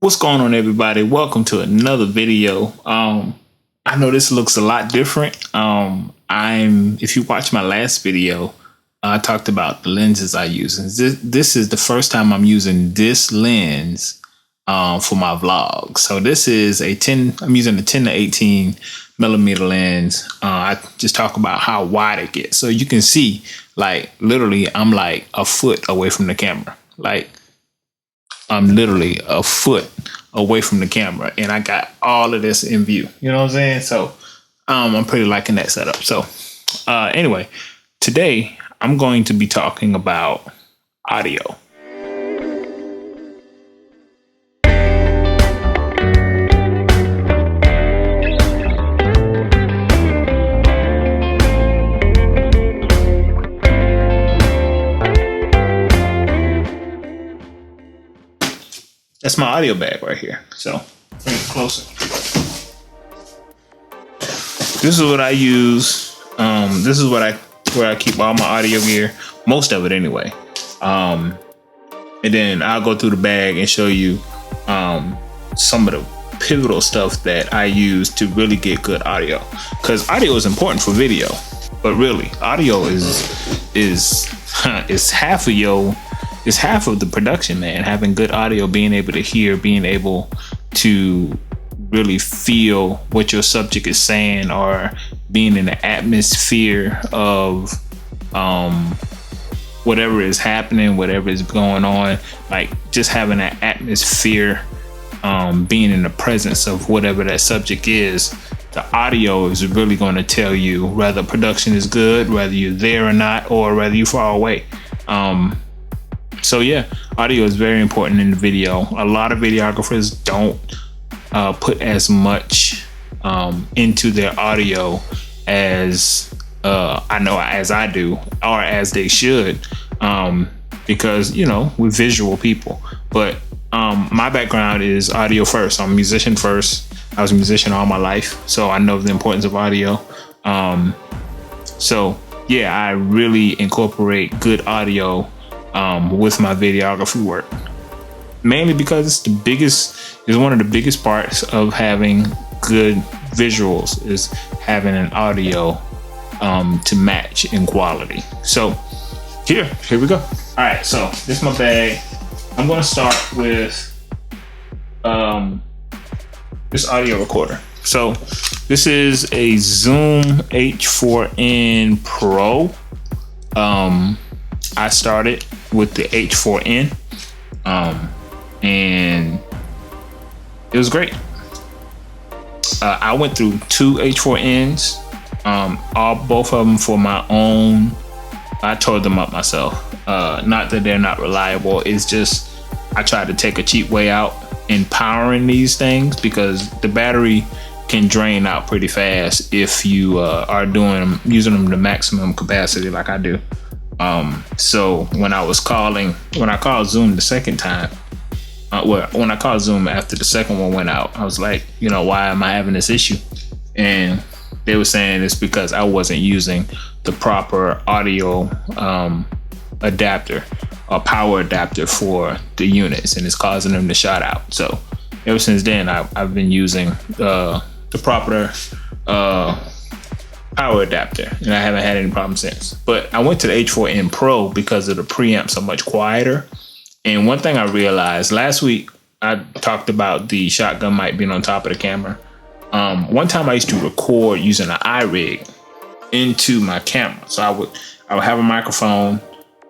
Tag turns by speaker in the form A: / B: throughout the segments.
A: What's going on, everybody? Welcome to another video. I know this looks a lot different. If you watch my last video, I talked about the lenses I use. And this is the first time I'm using this lens for my vlog. So this is I'm using a 10 to 18 millimeter lens. I just talk about how wide it gets. So you can see, like, literally, I'm like a foot away from the camera. Like, I'm literally a foot away from the camera and I got all of this in view. You know what I'm saying? So I'm pretty liking that setup. So anyway, today I'm going to be talking about audio. That's my audio bag right here. So bring it closer. This is what I use. This is where I keep all my audio gear, most of it anyway. And then I'll go through the bag and show you some of the pivotal stuff that I use to really get good audio. Because audio is important for video, but really, audio is half of it's half of the production, man. Having good audio, being able to hear, being able to really feel what your subject is saying, or being in the atmosphere of whatever is happening, whatever is going on, like just having that atmosphere, being in the presence of whatever that subject is. The audio is really going to tell you whether production is good, whether you're there or not, or whether you're far away. So yeah, audio is very important in the video. A lot of videographers don't put as much into their audio as I do, or as they should, because, you know, we're visual people. But my background is audio first. I'm a musician first. I was a musician all my life, so I know the importance of audio. So yeah, I really incorporate good audio with my videography work, mainly because it's one of the biggest parts of having good visuals, is having an audio to match in quality. So here we go. All right, so this is my bag. I'm going to start with this audio recorder. So this is a Zoom H4n Pro. I started with the H4n, and it was great. I went through two H4ns, both of them for my own. I tore them up myself. Not that they're not reliable. It's just I tried to take a cheap way out in powering these things, because the battery can drain out pretty fast if you are using them to maximum capacity like I do. So when I called Zoom the second time, when I called Zoom after the second one went out, I was like, you know, why am I having this issue? And they were saying it's because I wasn't using the proper audio adapter or power adapter for the units, and it's causing them to shut out. So ever since then, I've been using the proper power adapter, and I haven't had any problems since. But I went to the H4n Pro because of the preamps are much quieter. And one thing I realized last week, I talked about the shotgun mic being on top of the camera. One time I used to record using an iRig into my camera. So I would have a microphone,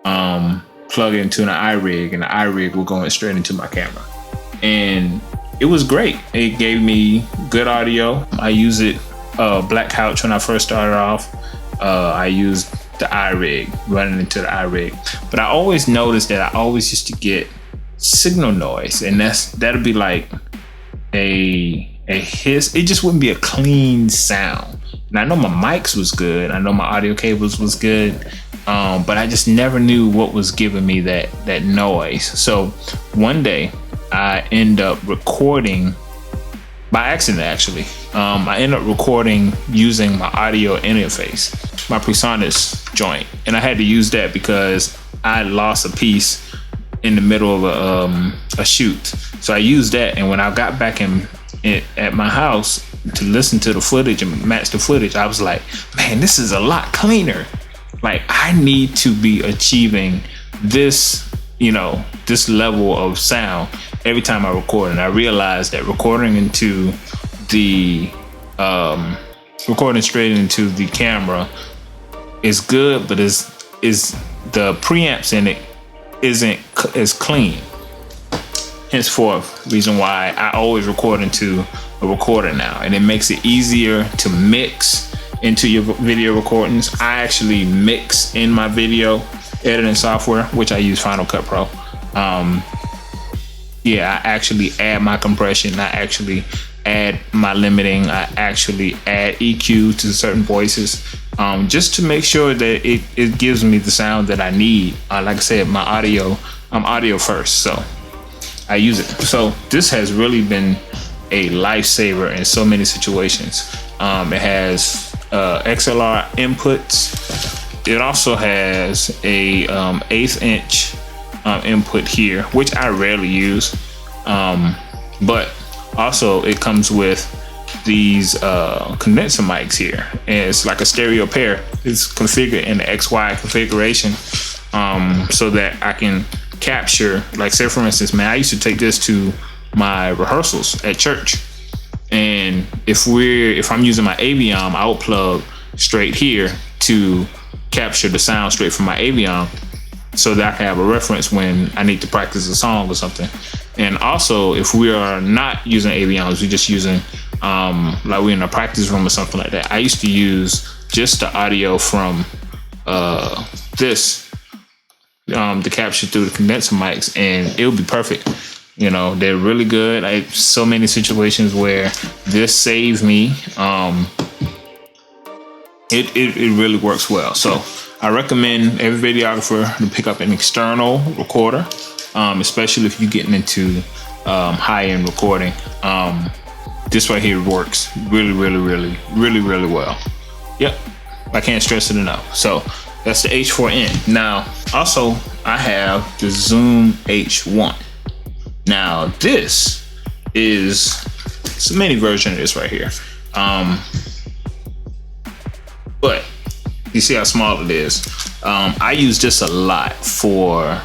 A: plug it into an iRig, and the iRig would go straight into my camera. And it was great. It gave me good audio. I use it Black Couch when I first started off. I used the iRig, running into the iRig, but I always noticed that I always used to get signal noise, and that'd be like a hiss. It just wouldn't be a clean sound. And I know my mics was good, I know my audio cables was good, but I just never knew what was giving me that noise. So one day I end up recording by accident, actually. I ended up recording using my audio interface, my PreSonus joint, and I had to use that because I lost a piece in the middle of a shoot. So I used that, and when I got back at my house to listen to the footage and match the footage, I was like, man, this is a lot cleaner. Like, I need to be achieving this, this level of sound every time I record. And I realized that recording straight into the camera is good, but is the preamps in it isn't as clean. Henceforth, reason why I always record into a recorder now, and it makes it easier to mix into your video recordings. I actually mix in my video editing software, which I use Final Cut Pro. I actually add my compression. I actually add my limiting. I actually add EQ to certain voices, just to make sure that it gives me the sound that I need. Like I said, I'm audio first, so I use it. So this has really been a lifesaver in so many situations. It has XLR inputs. It also has a 1/8 inch input here, which I rarely use, but also it comes with these condenser mics here, and it's like a stereo pair. It's configured in the XY configuration, so that I can capture, like, say for instance, man, I used to take this to my rehearsals at church, and if I'm using my Aviom, I will plug straight here to capture the sound straight from my Aviom, so that I can have a reference when I need to practice a song or something. And also, if we are not using Avioms, we're just using like we're in a practice room or something like that, I used to use just the audio from this to capture through the condenser mics, and it'll be perfect. They're really good. I have so many situations where this saved me. It really works well. So I recommend every videographer to pick up an external recorder, especially if you're getting into high-end recording. This right here works really well. Yep, I can't stress it enough. So that's the H4n. Now, also, I have the Zoom H1. Now, this is a mini version of this right here. But you see how small it is. I use this a lot for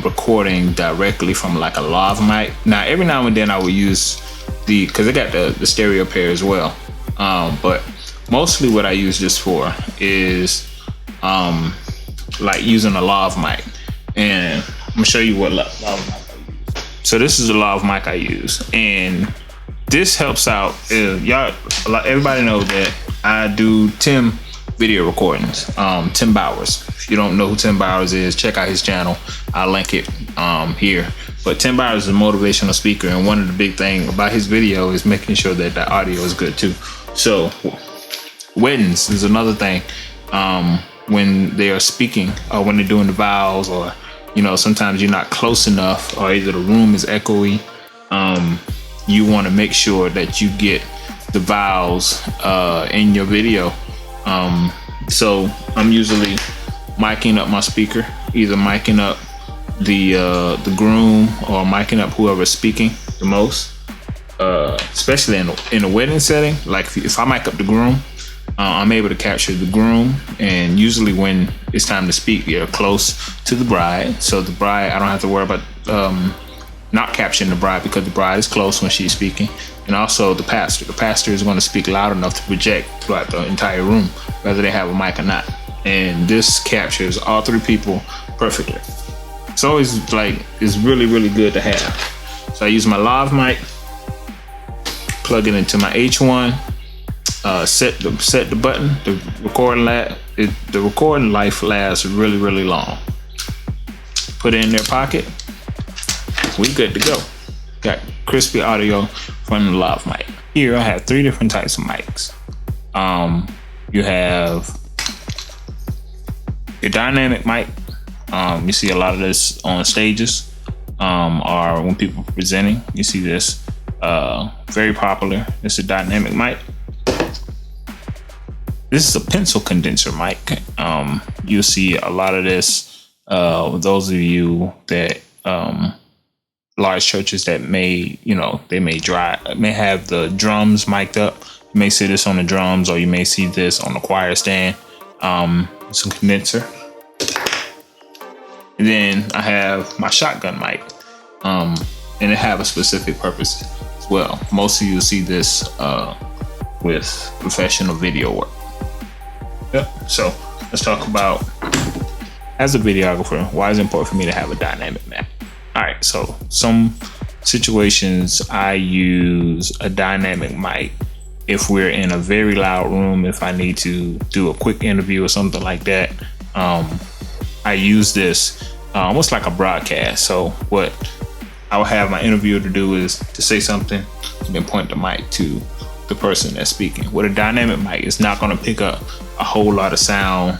A: recording directly from like a lav mic. Now, every now and then I will use because I got the stereo pair as well. But mostly what I use this for is like using a lav mic. And I'm gonna show you what lav mic I use. So this is a lav mic I use, and this helps out. Everybody knows that I do Tim video recordings. Tim Bowers. If you don't know who Tim Bowers is, check out his channel. I'll link it here. But Tim Bowers is a motivational speaker, and one of the big things about his video is making sure that the audio is good too. So weddings is another thing. When they are speaking, or when they're doing the vows, or sometimes you're not close enough, or either the room is echoey. You want to make sure that you get the vowels in your video. So I'm usually miking up my speaker, either miking up the groom or miking up whoever's speaking the most. Especially in a wedding setting, like if I mic up the groom, I'm able to capture the groom, and usually when it's time to speak, you're close to the bride. So the bride, I don't have to worry about not capturing the bride, because the bride is close when she's speaking. And also the pastor. The pastor is going to speak loud enough to project throughout the entire room, whether they have a mic or not. And this captures all three people perfectly. It's always it's really good to have. So I use my lav mic, plug it into my H1, set the button. The recording life lasts really long. Put it in their pocket. We good to go. Got crispy audio from the lav mic. Here I have 3 different types of mics. You have your dynamic mic. You see a lot of this on stages, or when people are presenting. You see this very popular. This is a dynamic mic. This is a pencil condenser mic. You'll see a lot of this Those of you that large churches that may, they may have the drums mic'd up. You may see this on the drums, or you may see this on the choir stand. Some condenser. And then I have my shotgun mic, and it have a specific purpose as well. Most of you will see this with professional video work. Yep. So let's talk about, as a videographer, why is it important for me to have a dynamic mic? All right, so some situations I use a dynamic mic if we're in a very loud room. If I need to do a quick interview or something like that, I use this almost like a broadcast. So what I will have my interviewer to do is to say something and then point the mic to the person that's speaking. With a dynamic mic, it's not going to pick up a whole lot of sound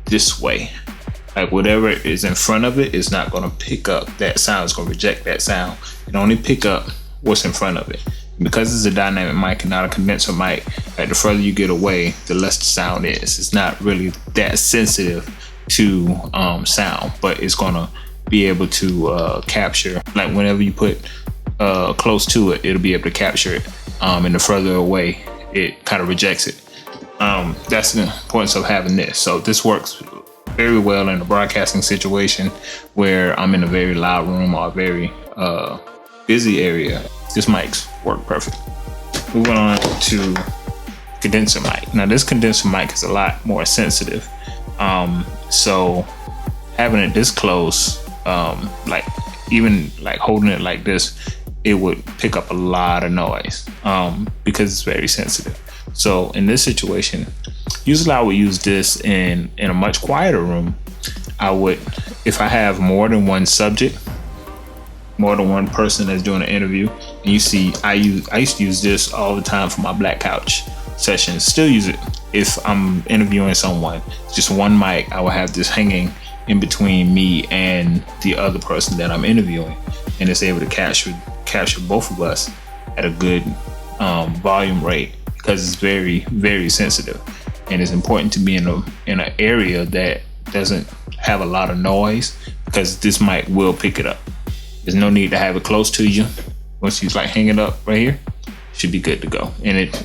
A: this way. Like whatever is in front of it is not going to pick up that sound. It's going to reject that sound. It only pick up what's in front of it. And because it's a dynamic mic and not a condenser mic, like the further you get away, the less the sound is. It's not really that sensitive to sound, but it's going to be able to capture. Like whenever you put close to it, it'll be able to capture it. And the further away, it kind of rejects it. That's the importance of having this. So this works very well in a broadcasting situation where I'm in a very loud room or a very busy area. This mics work perfect. Moving on to condenser mic. Now this condenser mic is a lot more sensitive. So having it this close, like even like holding it like this, it would pick up a lot of noise because it's very sensitive. So in this situation, usually I would use this in a much quieter room. I would, if I have more than one subject, more than one person that's doing an interview, and you see, I used to use this all the time for my black couch sessions. Still use it if I'm interviewing someone. Just one mic, I will have this hanging in between me and the other person that I'm interviewing, and it's able to capture both of us at a good volume rate, because it's very, very sensitive. And it's important to be in an area that doesn't have a lot of noise, because this mic will pick it up. There's no need to have it close to you. Once you like hang it up right here, should be good to go. And it,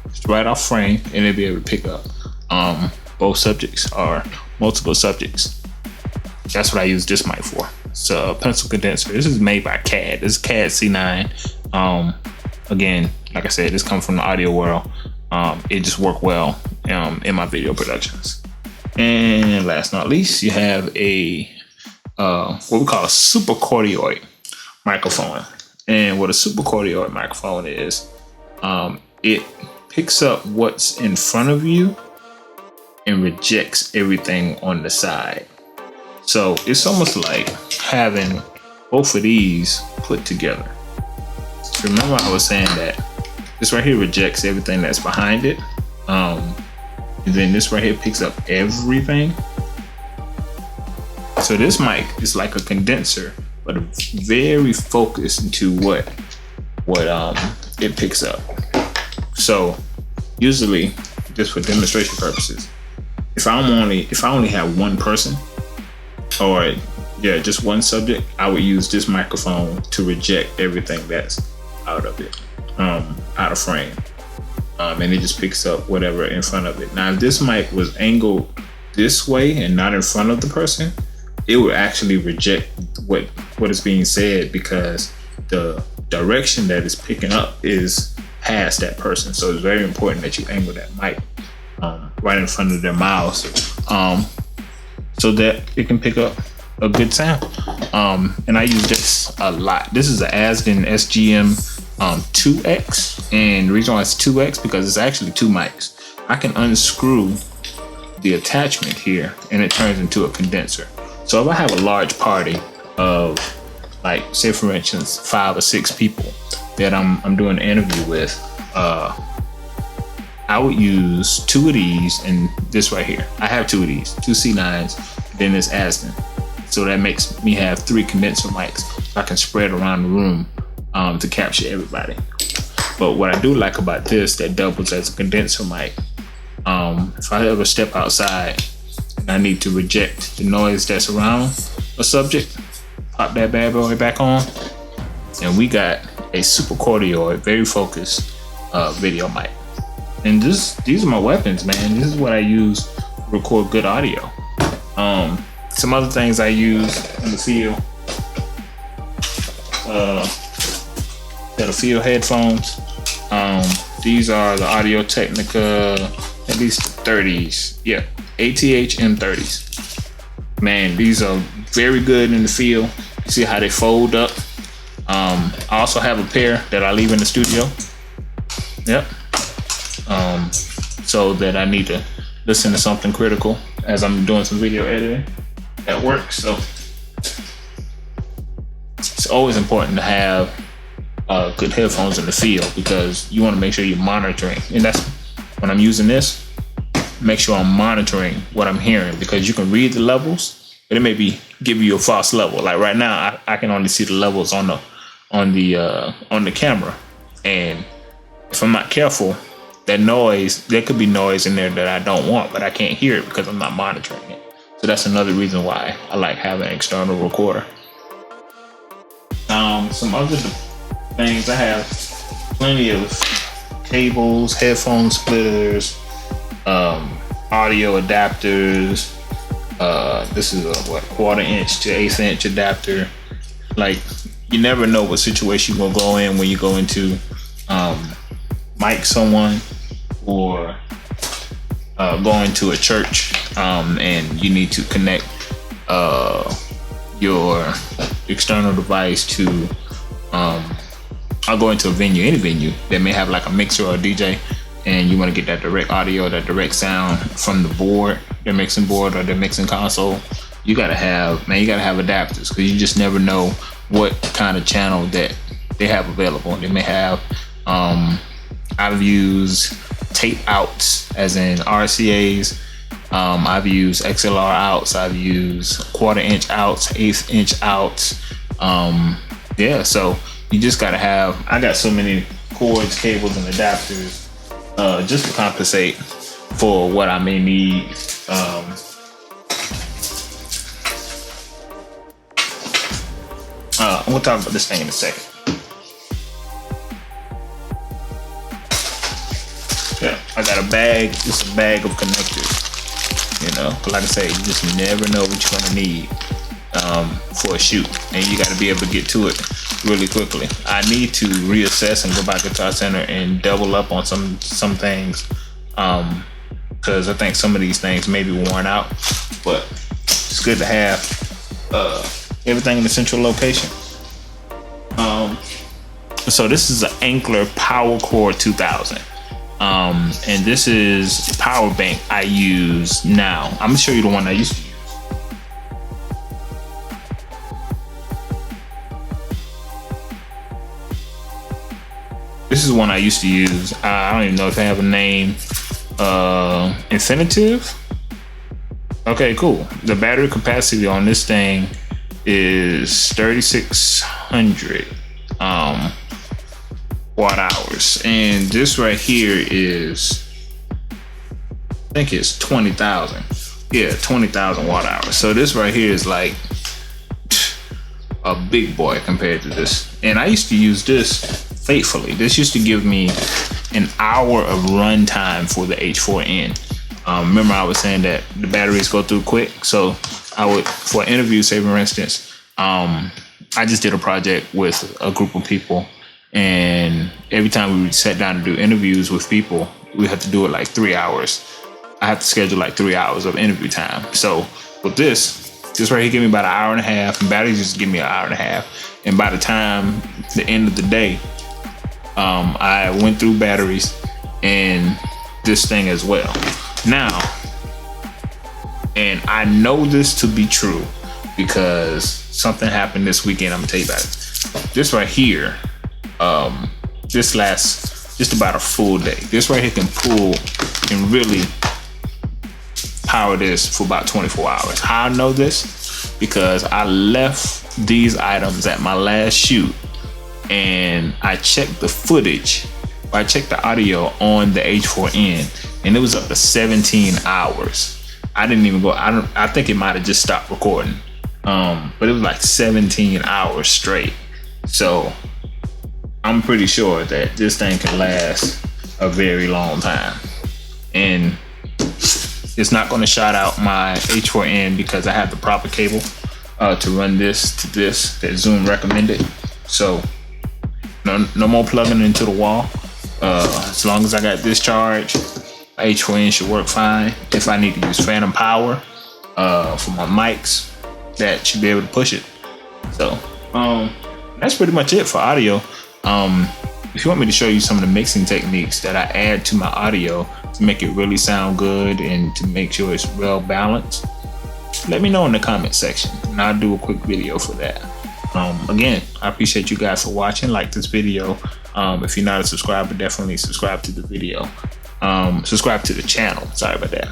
A: it's right off frame, and it'll be able to pick up both subjects or multiple subjects. That's what I use this mic for. It's a pencil condenser. This is made by CAD. This is CAD C9. Again, like I said, this comes from the audio world. It just worked well in my video productions. And last but not least, you have a what we call a Supercardioid microphone. And what a Supercardioid microphone is, it picks up what's in front of you and rejects everything on the side. So it's almost like having both of these put together. Remember I was saying that this right here rejects everything that's behind it. And then this right here picks up everything. So this mic is like a condenser, but very focused into what it picks up. So usually, just for demonstration purposes, if I only have one person, or just one subject, I would use this microphone to reject everything that's out of it, out of frame, and it just picks up whatever in front of it. Now, if this mic was angled this way and not in front of the person, it would actually reject what is being said, because the direction that it's picking up is past that person. So it's very important that you angle that mic right in front of their mouths, so that it can pick up a good sound. And I use this a lot. This is an Asden SGM 2X, and the reason why it's 2X because it's actually two mics. I can unscrew the attachment here, and it turns into a condenser. So if I have a large party of, like, say for instance, 5 or 6 people that I'm doing an interview with, I would use 2 of these and this right here. I have 2 of these, 2 C9s, then this Asden. So that makes me have 3 condenser mics I can spread around the room to capture everybody. But what I do like about this that doubles as a condenser mic, if I ever step outside and I need to reject the noise that's around a subject. Pop that bad boy back on, and we got a Supercardioid, very focused video mic. And these are my weapons, man. This is what I use to record good audio. Some other things I use in the field. The field headphones. These are the Audio Technica, at least the 30s. Yeah, ATH M30s. Man, these are very good in the field. You see how they fold up. I also have a pair that I leave in the studio. Yep. So that I need to listen to something critical as I'm doing some video editing at work. So it's always important to have good headphones in the field, because you want to make sure you're monitoring. And that's when I'm using this, make sure I'm monitoring what I'm hearing, because you can read the levels, but it may be give you a false level. Like right now, I can only see the levels on the camera, and if I'm not careful, that noise, there could be noise in there that I don't want, but I can't hear it because I'm not monitoring it. So that's another reason why I like having an external recorder. Some other things, I have plenty of cables, headphone splitters, audio adapters. This is a 1/4 inch to 1/8 inch adapter. Like, you never know what situation you're gonna go in when you go into mic someone, or going to a church, and you need to connect your external device to I'll go into a venue, any venue that may have like a mixer or a DJ, and you want to get that direct audio, that direct sound from the board, their mixing board or their mixing console. You gotta have adapters, because you just never know what kind of channel that they have available. They may have I've used tape outs, as in RCAs. I've used XLR outs. I've used 1/4 inch outs, 1/8 inch outs. Yeah, so you just gotta have. I got so many cords, cables, and adapters just to compensate for what I may need. We'll talk about this thing in a second. Yeah, I got a bag. It's a bag of connectors. You know, but like I say, you just never know what you're gonna need for a shoot, and you got to be able to get to it really quickly. I need to reassess and go back to Guitar Center and double up on some things, because I think some of these things may be worn out. But it's good to have everything in the central location. So this is an Ankler Power Core 2000. And this is the power bank I use now. I'm gonna show you the one I used to use. This is one I used to use. I don't even know if I have a name. Infinitive. Okay, cool. The battery capacity on this thing is 3,600 watt hours, and this right here is, I think it's 20,000. Yeah, 20,000 watt hours. So this right here is like a big boy compared to this. And I used to use this faithfully. This used to give me an hour of run time for the H4n. Remember I was saying that the batteries go through quick. So I would, for an interview, say for instance, I just did a project with a group of people, and every time we sat down to do interviews with people, we had to do it like 3 hours. I have to schedule like 3 hours of interview time. So with this right here give me about an hour and a half, and batteries just give me an hour and a half. And by the time the end of the day, I went through batteries and this thing as well. Now, and I know this to be true because something happened this weekend. I'm gonna tell you about it. This right here, this lasts just about a full day. This right here can pull and really power this for about 24 hours. How I know this? Because I left these items at my last shoot, and I checked the footage. I checked the audio on the H4n, and it was up to 17 hours. I didn't even go. I think it might have just stopped recording. But it was like 17 hours straight. So I'm pretty sure that this thing can last a very long time. And it's not going to shout out my H4n because I have the proper cable to run this to this that Zoom recommended. So no more plugging into the wall. As long as I got this charge, my H4n should work fine. If I need to use phantom power for my mics, that should be able to push it. So that's pretty much it for audio. If you want me to show you some of the mixing techniques that I add to my audio to make it really sound good and to make sure it's well balanced, let me know in the comment section and I'll do a quick video for that. Again, I appreciate you guys for watching. Like this video. If you're not a subscriber, definitely subscribe to the video. Subscribe to the channel. Sorry about that.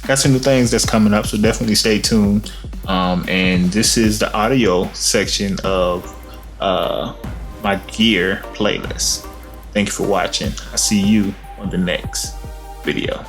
A: Got some new things that's coming up, so definitely stay tuned. And this is the audio section of my gear playlist. Thank you for watching. I'll see you on the next video.